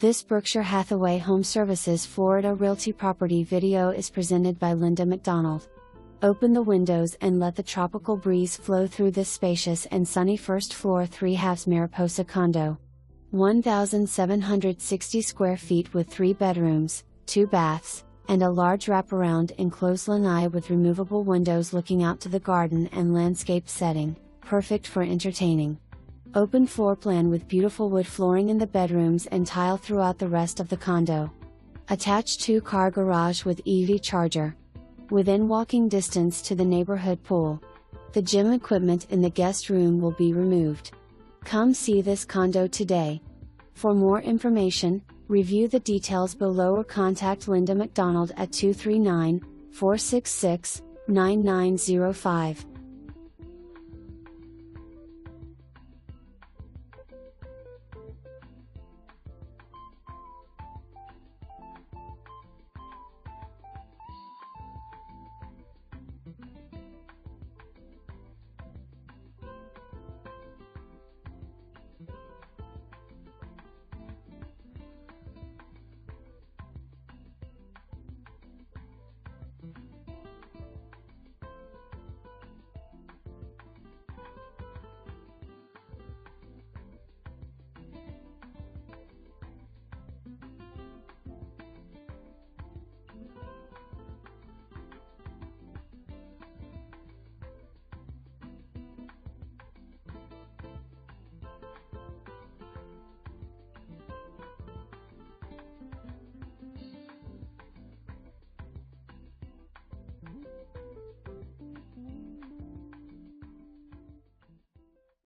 This Berkshire Hathaway HomeServices Florida Realty property video is presented by LindaMcDonald. Open the windows and let the tropical breeze flow through this spacious and sunny first floor 3/2 Mariposa condo. 1,760 square feet with 3 bedrooms, 2 baths, and a large wraparound enclosed lanai with removable windows looking out to the garden and landscape setting, perfect for entertaining. Open floor plan with beautiful wood flooring in the bedrooms and tile throughout the rest of the condo. Attached 2-car garage with EV charger. Within walking distance to the neighborhood pool. The gym equipment in the guest room will be removed. Come see this condo today. For more information, review the details below or contact Linda McDonald at 239-466-9905.